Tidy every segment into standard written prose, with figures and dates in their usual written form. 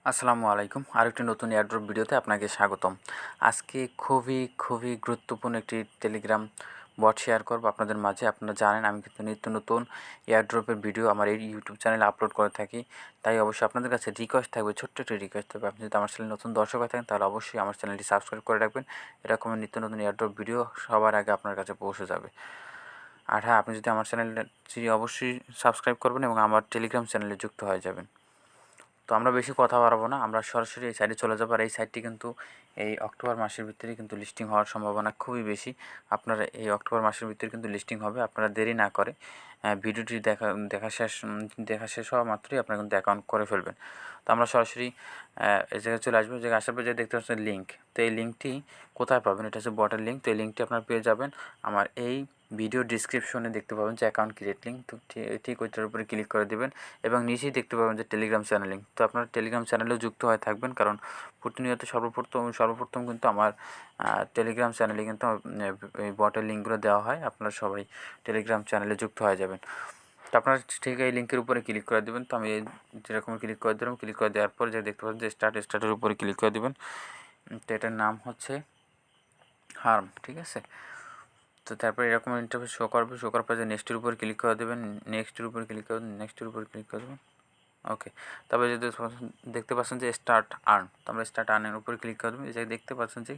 আসসালামু আলাইকুম। আরেকটি নতুন এয়ারড্রপ ভিডিওতে আপনাকে স্বাগতম। আজকে খুবই গুরুত্বপূর্ণ একটি টেলিগ্রাম বট শেয়ার করব আপনাদের মাঝে। আপনারা জানেন আমি কিন্তু নিত্য নতুন এয়ারড্রপের ভিডিও আমার এই ইউটিউব চ্যানেলে আপলোড করে থাকি। তাই অবশ্যই আপনাদের কাছে রিকোয়েস্ট থাকবে, ছোট্ট একটি রিকোয়েস্ট থাকবে, আপনি যদি আমার চ্যানেলে নতুন দর্শক হয়ে থাকেন তাহলে অবশ্যই আমার চ্যানেলটি সাবস্ক্রাইব করে রাখবেন। এরকম নিত্য নতুন এয়ারড্রপ ভিডিও সবার আগে আপনার কাছে পৌঁছে যাবে। আর হ্যাঁ, আপনি যদি আমার চ্যানেলটি অবশ্যই সাবস্ক্রাইব করবেন এবং আমার টেলিগ্রাম চ্যানেলে যুক্ত হয়ে যাবেন। তো আমরা বেশি কথা বাড়াবো না, আমরা সরাসরি এই সাইটে চলে যাবো। আর এই সাইটটি কিন্তু এই অক্টোবর মাসের ভিতরে কিন্তু লিস্টিং হওয়ার সম্ভাবনা খুবই বেশি। আপনারা এই অক্টোবর মাসের ভিতরে কিন্তু লিস্টিং হবে। আপনারা দেরি না করে ভিডিওটি দেখা শেষ হওয়া মাত্রই আপনারা কিন্তু অ্যাকাউন্ট করে ফেলবেন। তো আমরা সরাসরি এই জায়গায় চলে আসবো। যে আসার পর যে দেখতে পাচ্ছেন লিঙ্ক, তো এই লিঙ্কটি কোথায় পাবেন? এটা হচ্ছে বটের লিঙ্ক। তো এই লিঙ্কটি আপনারা পেয়ে যাবেন আমার এই ভিডিও ডিসক্রিপশনে। দেখতে পাবেন যে অ্যাকাউন্ট ক্রিয়েট লিঙ্ক, তো ঠিক ওইটার উপরে ক্লিক করে দেবেন এবং নিচেই দেখতে পাবেন যে টেলিগ্রাম চ্যানেল লিঙ্ক। তো আপনারা টেলিগ্রাম চ্যানেলেও যুক্ত হয়ে থাকবেন, কারণ প্রতিনিয়ত সর্বপ্রথম কিন্তু আমার টেলিগ্রাম চ্যানেলে কিন্তু এই বটের লিঙ্কগুলো দেওয়া হয়। আপনারা সবাই টেলিগ্রাম চ্যানেলে যুক্ত হয়ে যাবেন। তো আপনারা ঠিক এই লিঙ্কের উপরে ক্লিক করে দেবেন। তো আমি যেরকম ক্লিক করে দিলাম, ক্লিক করে দেওয়ার পরে যে দেখতে পাচ্ছেন যে স্টার্টের উপরে ক্লিক করে দেবেন। তো এটার নাম হচ্ছে হার্ম, ঠিক আছে। তো তারপরে এরকম ইন্টারফেস শো করার পর যে নেক্সটের উপর ক্লিক করে দেবেন, নেক্সটের উপর ক্লিক করে দেবেন। ওকে, তারপরে যদি দেখতে পাচ্ছেন যে স্টার্ট আর্ন, তো আমরা স্টার্ট আর্নের উপরে ক্লিক করে দেবো। এই জায়গায় দেখতে পাচ্ছেন যে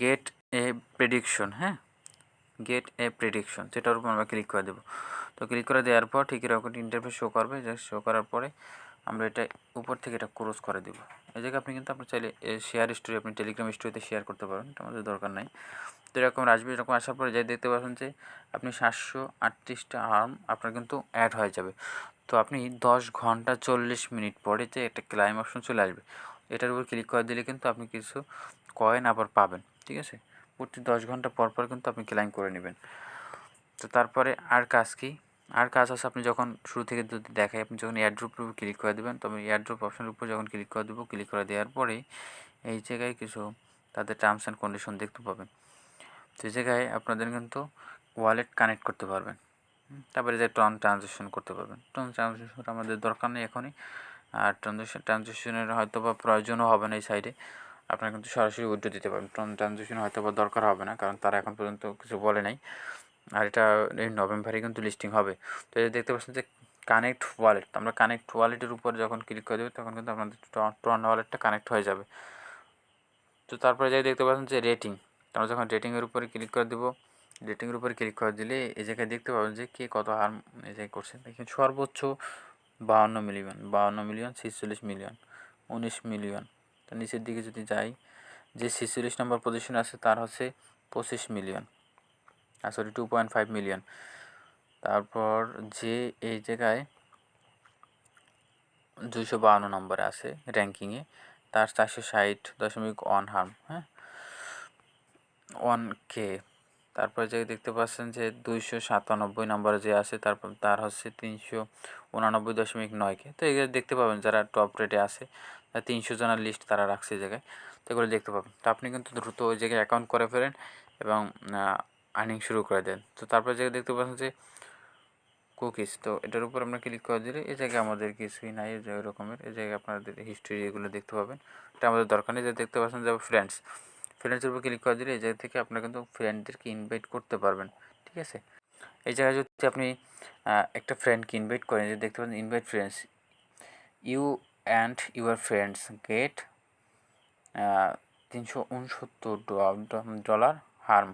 গেট এ প্রেডিকশন, হ্যাঁ, গেট এ প্রেডিকশন, সেটার উপর আমরা ক্লিক করে দেবো। তো ক্লিক করে দেওয়ার পর ঠিক এরকম ইন্টারফেস শো করবে। যে শো করার পরে আমরা এটা উপর থেকে এটা ক্রস করে দেবো। এই জায়গায় আপনি কিন্তু আপনার চাইলে শেয়ার স্টোরি, আপনি টেলিগ্রাম স্টোরিতে শেয়ার করতে পারেন, এটা আমাদের দরকার নাই। তো এরকম আসবে। এরকম আসার পরে যাই দেখতে পাচ্ছেন যে আপনি 738টা আর্ম আপনার কিন্তু অ্যাড হয়ে যাবে। তো আপনি 10 ঘন্টা 40 মিনিট পরে যে একটা ক্লাইম অপশন চলে আসবে, এটার উপর ক্লিক করে দিলে কিন্তু আপনি কিছু কয়েন আবার পাবেন, ঠিক আছে। প্রতি 10 ঘন্টা পর কিন্তু আপনি ক্লাইম করে নেবেন। তো তারপরে আর কাজ কি? আর কাজ আছে, আপনি যখন শুরু থেকে যদি দেখায়, আপনি যখন এয়ারড্রপের উপর ক্লিক করে দেবেন, তবে এয়ারড্রপ অপশনের উপর যখন ক্লিক করে দেবো, ক্লিক করে দেওয়ার পরেই এই জায়গায় কিছু তাদের টার্মস অ্যান্ড কন্ডিশন দেখতে পাবেন। তো এই জায়গায় আপনাদের কিন্তু ওয়ালেট কানেক্ট করতে পারবেন, তারপরে যে ট্রানজ্যাকশন করতে পারবেন। ট্রানজ্যাকশন আমাদের দরকার নেই এখনই। আর ট্রানজ্যাকশনের হয়তো বা প্রয়োজনও হবে না এই সাইডে। আপনারা কিন্তু সরাসরি উইথড্র দিতে পারবেন। ট্রানজ্যাকশন হয়তো বা দরকার হবে না, কারণ তারা এখন পর্যন্ত কিছু বলে নাই। আর এটা এই নভেম্বরে কিন্তু লিস্টিং হবে। তো এই দেখতে পাচ্ছেন যে কানেক্ট ওয়ালেট, আমরা কানেক্ট ওয়ালেটের উপর যখন ক্লিক করে দেবো তখন কিন্তু আপনাদের ট্রন ওয়ালেটটা কানেক্ট হয়ে যাবে। তো তারপরে যাই দেখতে পাচ্ছেন যে রেটিং, আমরা যখন রেটিংয়ের উপরে ক্লিক করে দেবো, রেটিংয়ের উপরে ক্লিক করে দিলে এই জায়গায় দেখতে পাবেন যে কে কত হার এই জায়গায় করছে। দেখুন সর্বোচ্চ 52 মিলিয়ন 46 মিলিয়ন 19 মিলিয়ন। তো নিচের দিকে যদি যাই, যে 46 নম্বর পজিশনে আছে তার হচ্ছে 25 মিলিয়ন, সরি 2.5 মিলিয়ন। তারপর যে এই জায়গায় 252 নম্বরে আছে র্যাঙ্কিংয়ে, তার 460.1 হার্ম, হ্যাঁ, 1K। তারপরে যে দেখতে পাচ্ছেন যে 297 নম্বরে যে আছে, তারপর তার হচ্ছে 389.9K। তো এগুলো দেখতে পাবেন যারা টপ রেটে আছে, 300 জনের লিস্ট তারা রাখছে এই জায়গায়, তো এগুলো দেখতে পাবেন। তো আপনি কিন্তু দ্রুত ওই জায়গায় অ্যাকাউন্ট করে ফেলেন এবং আর্নিং শুরু করে দেন। তো তারপরে যে দেখতে পাচ্ছেন যে কুকিজ, তো এটার উপর আমরা ক্লিক করে দিলে এই জায়গায় আমাদের কিছুই নাই এই রকমের। এই জায়গায় আপনাদের হিস্ট্রি এগুলো দেখতে পাবেন, এটা আমাদের দরকার নেই। যে দেখতে পাচ্ছেন যে ফ্রেন্ডসের উপর ক্লিক করে দিলে এই জায়গা থেকে আপনারা কিন্তু ফ্রেন্ডদেরকে ইনভাইট করতে পারবেন, ঠিক আছে। এই জায়গায় যদি আপনি একটা ফ্রেন্ডকে ইনভাইট করেন, যে দেখতে পাচ্ছেন invite friends, you and your friends get $369 হার্ম।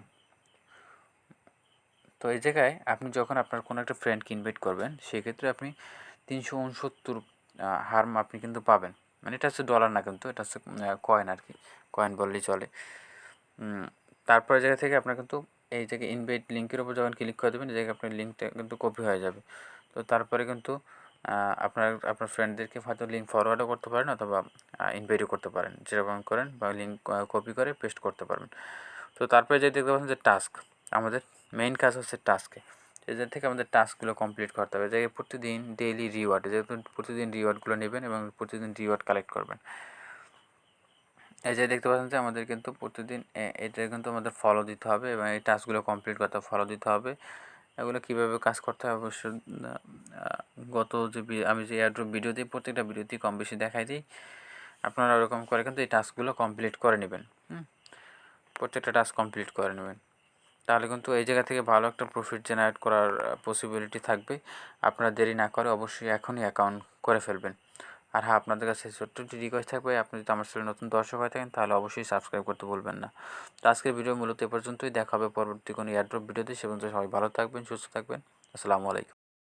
তো এই জায়গায় আপনি যখন আপনার কোনো একটা ফ্রেন্ডকে ইনভাইট করবেন, সেক্ষেত্রে আপনি 369 হার্ম আপনি কিন্তু পাবেন। মানে এটা হচ্ছে ডলার না, কিন্তু এটা হচ্ছে কয়েন আর কি, কয়েন বললেই চলে। তারপরে জায়গা থেকে আপনার কিন্তু এই জায়গায় ইনভাইট লিঙ্কের উপর যখন ক্লিক করে দেবেন, এই জায়গায় আপনার লিঙ্কটা কিন্তু কপি হয়ে যাবে। তো তারপরে কিন্তু আপনার ফ্রেন্ডদেরকে হয়তো লিঙ্ক ফরওয়ার্ডও করতে পারেন অথবা ইনভাইটও করতে পারেন, যেরকম করেন, বা লিঙ্ক কপি করে পেস্ট করতে পারবেন। তো তারপরে যে দেখতে পাচ্ছেন যে টাস্ক, আমাদের মেইন কাজ হচ্ছে টাস্কে। এদের থেকে আমাদের টাস্কগুলো কমপ্লিট করতে হবে। যে প্রতিদিন ডেইলি রিওয়ার্ড, যেহেতু প্রতিদিন রিওয়ার্ডগুলো নেবেন এবং প্রতিদিন রিওয়ার্ড কালেক্ট করবেন। এই যে দেখতে পাচ্ছেন যে আমাদের কিন্তু প্রতিদিন এটা কিন্তু আমাদের ফলো দিতে হবে এবং এই টাস্কগুলো কমপ্লিট করতে ফলো দিতে হবে এগুলো কীভাবে কাজ করতে হয় অবশ্য গত যে আমি যে এয়ারড্রপ ভিডিও দিই প্রত্যেকটা ভিডিওতেই কম বেশি দেখাই দিই। আপনারা ওরকম করে কিন্তু এই টাস্কগুলো কমপ্লিট করে নেবেন। প্রত্যেকটা টাস্ক কমপ্লিট করে নেবেন, তাহলে কিন্তু এই জায়গা থেকে ভালো একটা প্রফিট জেনারেট করার পসিবিলিটি থাকবে। আপনারা দেরি না করে অবশ্যই এখনই অ্যাকাউন্ট করে ফেলবেন। আর হ্যাঁ, আপনাদের কাছে ছোট্ট একটি রিকোয়েস্ট থাকবে, আপনি যদি আমার চ্যানেলে নতুন দর্শক হয়ে থাকেন তাহলে অবশ্যই সাবস্ক্রাইব করতে ভুলবেন না। তো আজকের ভিডিও মূলত এ পর্যন্তই। দেখা হবে পরবর্তী কোনো এয়ারড্রপ ভিডিওতে। সে পর্যন্ত সবাই ভালো থাকবেন, সুস্থ থাকবেন। আসসালামু আলাইকুম।